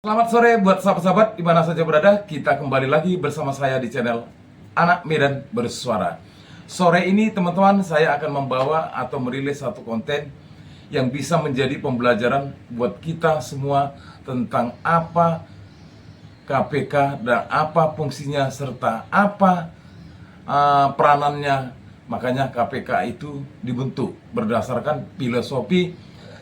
Selamat sore buat sahabat-sahabat di mana saja berada. Kita kembali lagi bersama saya di channel Anak Medan Bersuara. Sore ini teman-teman saya akan membawa atau merilis satu konten yang bisa menjadi pembelajaran buat kita semua tentang apa KPK dan apa fungsinya serta apa peranannya. Makanya KPK itu dibentuk berdasarkan filosofi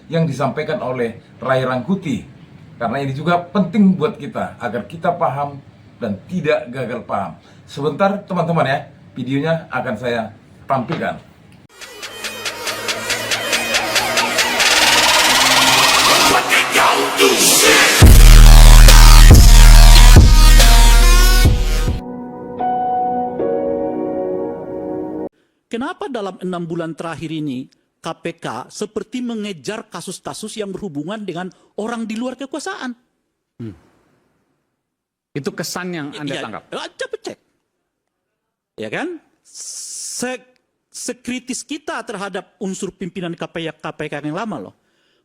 yang disampaikan oleh Ray Rangkuti. Karena ini juga penting buat kita, agar kita paham dan tidak gagal paham. Sebentar teman-teman ya, videonya akan saya tampilkan. Kenapa dalam 6 bulan terakhir ini KPK seperti mengejar kasus-kasus yang berhubungan dengan orang di luar kekuasaan? Itu kesan yang Anda tangkap? Coba cek. Ya kan? Sekritis kita terhadap unsur pimpinan KPK yang lama loh.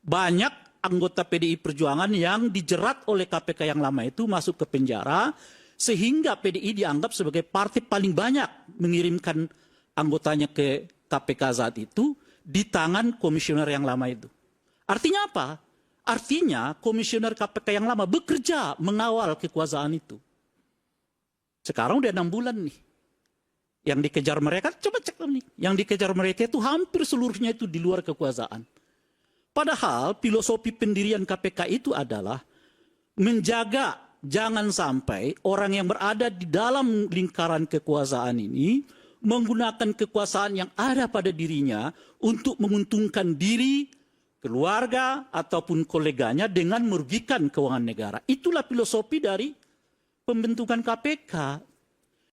Banyak anggota PDI Perjuangan yang dijerat oleh KPK yang lama itu masuk ke penjara, sehingga PDI dianggap sebagai partai paling banyak mengirimkan anggotanya ke KPK saat itu di tangan komisioner yang lama itu. Artinya apa? Artinya komisioner KPK yang lama bekerja mengawal kekuasaan itu. Sekarang udah 6 bulan nih. Yang dikejar mereka, coba cek nih. Yang dikejar mereka itu hampir seluruhnya itu di luar kekuasaan. Padahal filosofi pendirian KPK itu adalah menjaga jangan sampai orang yang berada di dalam lingkaran kekuasaan ini menggunakan kekuasaan yang ada pada dirinya untuk menguntungkan diri, keluarga, ataupun koleganya dengan merugikan keuangan negara. Itulah filosofi dari pembentukan KPK.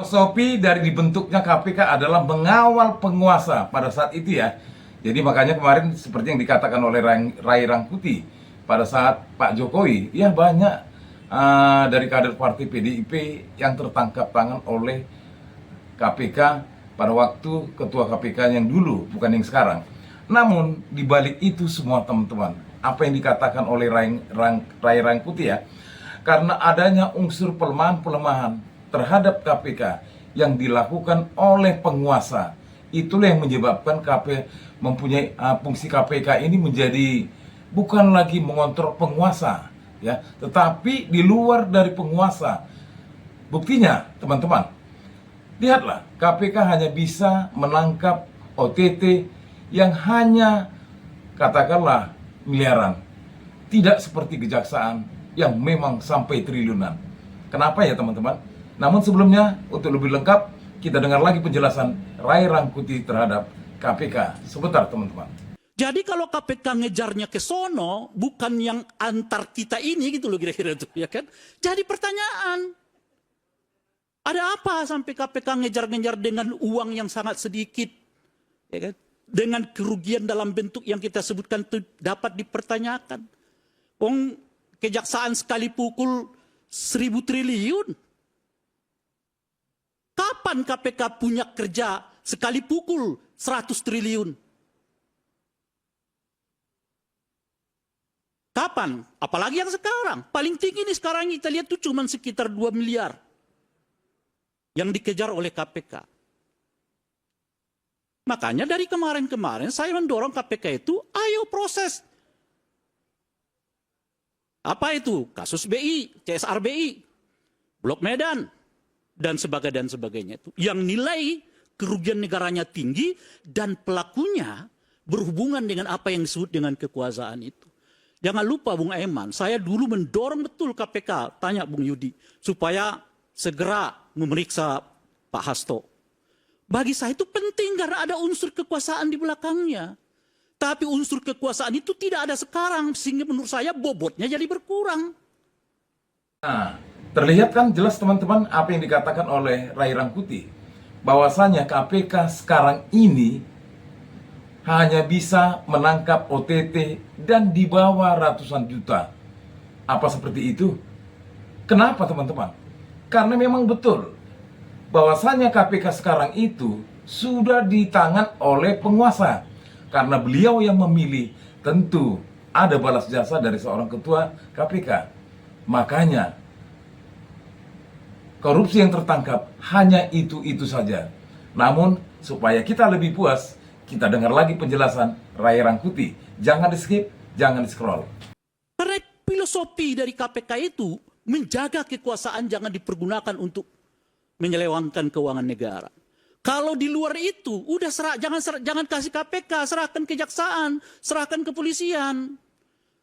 Filosofi dari dibentuknya KPK adalah mengawal penguasa pada saat itu ya. Jadi makanya kemarin seperti yang dikatakan oleh Ray Rangkuti pada saat Pak Jokowi, ya banyak dari kader partai PDIP yang tertangkap tangan oleh KPK pada waktu ketua KPK yang dulu, bukan yang sekarang. Namun, dibalik itu semua teman-teman, apa yang dikatakan oleh Ray Rangkuti ya, karena adanya unsur pelemahan-pelemahan terhadap KPK yang dilakukan oleh penguasa, itulah yang menyebabkan KPK mempunyai fungsi KPK ini menjadi bukan lagi mengontrol penguasa, ya, tetapi di luar dari penguasa. Buktinya, teman-teman, lihatlah, KPK hanya bisa menangkap OTT yang hanya katakanlah miliaran. Tidak seperti kejaksaan yang memang sampai triliunan. Kenapa ya teman-teman? Namun sebelumnya, untuk lebih lengkap, kita dengar lagi penjelasan Ray Rangkuti terhadap KPK. Sebentar teman-teman. Jadi kalau KPK ngejarnya ke sono, bukan yang antar kita ini gitu loh kira-kira itu, ya kan? Jadi pertanyaan, ada apa sampai KPK ngejar-ngejar dengan uang yang sangat sedikit, ya kan? Dengan kerugian dalam bentuk yang kita sebutkan itu dapat dipertanyakan. Kejaksaan sekali pukul 1.000 triliun. Kapan KPK punya kerja sekali pukul 100 triliun? Kapan? Apalagi yang sekarang. Paling tinggi nih sekarang kita lihat tuh cuma sekitar 2 miliar. Yang dikejar oleh KPK. Makanya dari kemarin-kemarin saya mendorong KPK itu, ayo proses. Apa itu? Kasus BI, CSR BI, Blok Medan, dan sebagainya itu. Yang nilai kerugian negaranya tinggi dan pelakunya berhubungan dengan apa yang disebut dengan kekuasaan itu. Jangan lupa Bung Aiman, saya dulu mendorong betul KPK, tanya Bung Yudi, supaya segera memeriksa Pak Hasto. Bagi saya itu penting karena ada unsur kekuasaan di belakangnya. Tapi unsur kekuasaan itu tidak ada sekarang, sehingga menurut saya bobotnya jadi berkurang. Nah, terlihat kan jelas teman-teman apa yang dikatakan oleh Ray Rangkuti. Bahwasanya KPK sekarang ini hanya bisa menangkap OTT dan di bawah ratusan juta. Apa seperti itu? Kenapa teman-teman? Karena memang betul bahwasanya KPK sekarang itu sudah di tangan oleh penguasa. Karena beliau yang memilih, tentu ada balas jasa dari seorang ketua KPK. Makanya korupsi yang tertangkap hanya itu-itu saja. Namun supaya kita lebih puas, kita dengar lagi penjelasan Ray Rangkuti. Jangan di-skip, jangan di-scroll. Karena filosofi dari KPK itu menjaga kekuasaan jangan dipergunakan untuk menyelewengkan keuangan negara. Kalau di luar itu, udah jangan kasih KPK, serahkan kejaksaan, serahkan kepolisian.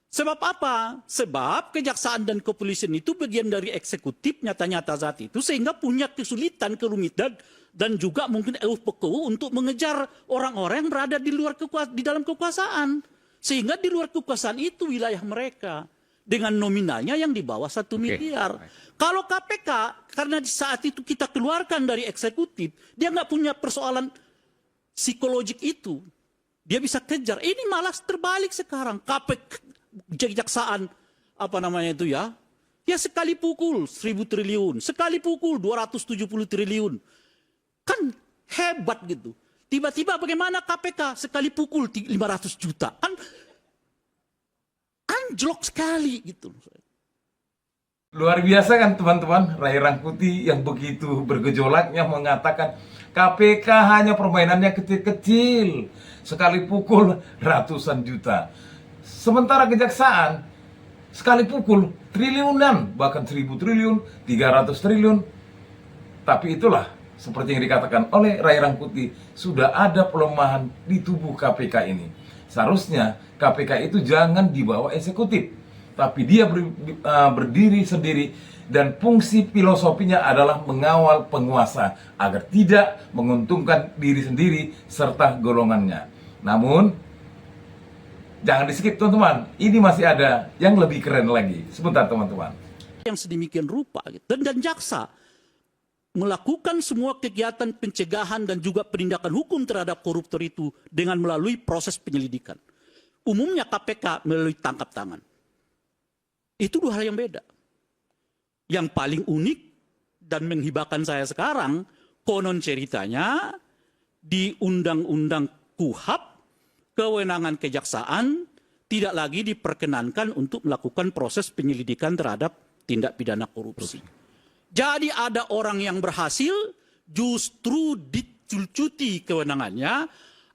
Sebab apa? Sebab kejaksaan dan kepolisian itu bagian dari eksekutif nyata-nyata saat itu, sehingga punya kesulitan, kerumitan, dan juga mungkin peku untuk mengejar orang-orang yang berada di dalam kekuasaan. Sehingga di luar kekuasaan itu wilayah mereka. Dengan nominalnya yang di bawah 1 miliar. Kalau KPK, karena di saat itu kita keluarkan dari eksekutif, dia nggak punya persoalan psikologik itu. Dia bisa kejar. Ini malah terbalik sekarang. KPK, kejaksaan, apa namanya itu ya, ya sekali pukul 1.000 triliun, sekali pukul 270 triliun. Kan hebat gitu. Tiba-tiba bagaimana KPK sekali pukul 500 juta. Kan anjlok sekali gitu. Luar biasa kan teman-teman, Ray Rangkuti yang begitu bergejolaknya mengatakan KPK hanya permainannya kecil-kecil, sekali pukul ratusan juta. Sementara kejaksaan sekali pukul triliunan, bahkan 1.000 triliun, 300 triliun. Tapi itulah seperti yang dikatakan oleh Ray Rangkuti, sudah ada pelemahan di tubuh KPK ini. Seharusnya KPK itu jangan dibawa eksekutif, tapi dia berdiri sendiri dan fungsi filosofinya adalah mengawal penguasa agar tidak menguntungkan diri sendiri serta golongannya. Namun jangan di-skip teman-teman, ini masih ada yang lebih keren lagi. Sebentar teman-teman. Yang sedemikian rupa gitu. Dan jaksa melakukan semua kegiatan pencegahan dan juga penindakan hukum terhadap koruptor itu dengan melalui proses penyelidikan. Umumnya KPK melalui tangkap tangan. Itu dua hal yang beda. Yang paling unik dan menghibahkan saya sekarang, konon ceritanya di Undang-Undang KUHP, kewenangan kejaksaan tidak lagi diperkenankan untuk melakukan proses penyelidikan terhadap tindak pidana korupsi. Jadi ada orang yang berhasil justru dicuti kewenangannya,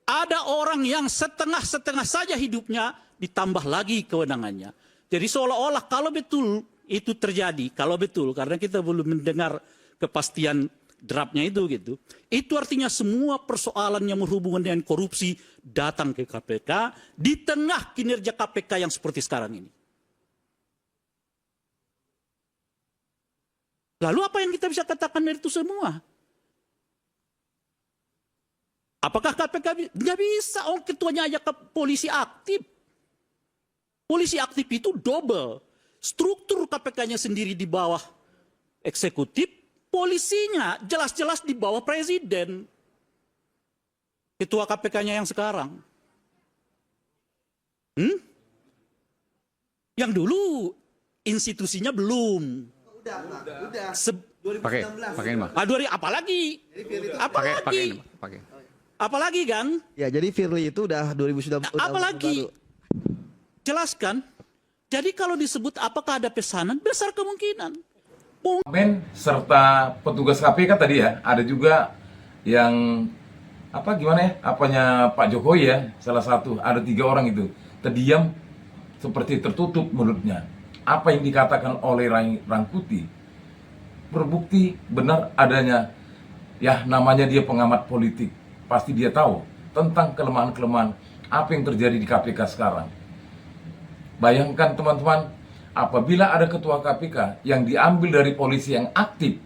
ada orang yang setengah-setengah saja hidupnya ditambah lagi kewenangannya. Jadi seolah-olah kalau betul itu terjadi, kalau betul, karena kita belum mendengar kepastian draftnya itu gitu. Itu artinya semua persoalan yang berhubungan dengan korupsi datang ke KPK di tengah kinerja KPK yang seperti sekarang ini. Lalu apa yang kita bisa katakan dari itu semua? Apakah KPK nggak bisa? Oh, ketuanya aja ke polisi aktif. Polisi aktif itu double. Struktur KPK-nya sendiri di bawah eksekutif, polisinya jelas-jelas di bawah presiden. Ketua KPK-nya yang sekarang. Yang dulu institusinya belum. Udah. Pakai 2016. ini, Mas. Apalagi? Pakai. Apalagi kan? Ya, jadi Firly itu udah 2019. Apalagi? Jelaskan. Jadi kalau disebut apakah ada pesanan, besar kemungkinan. Men serta petugas KPK tadi ya, ada juga yang apanya Pak Jokowi ya, salah satu, ada 3 orang itu terdiam seperti tertutup mulutnya. Apa yang dikatakan oleh Ray Rangkuti berbukti benar adanya, ya namanya dia pengamat politik, pasti dia tahu tentang kelemahan-kelemahan apa yang terjadi di KPK sekarang. Bayangkan teman-teman, apabila ada ketua KPK yang diambil dari polisi yang aktif,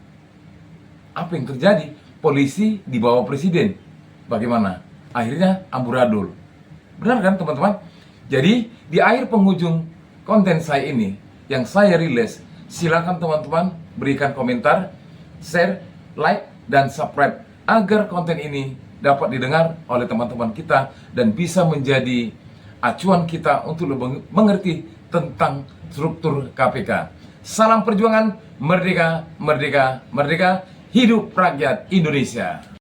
apa yang terjadi? Polisi di bawah presiden. Bagaimana? Akhirnya amburadul. Benar kan teman-teman? Jadi di akhir penghujung konten saya ini yang saya rilis, silakan teman-teman berikan komentar, share, like, dan subscribe agar konten ini dapat didengar oleh teman-teman kita dan bisa menjadi acuan kita untuk lebih mengerti tentang struktur KPK. Salam perjuangan, merdeka, merdeka, merdeka, hidup rakyat Indonesia.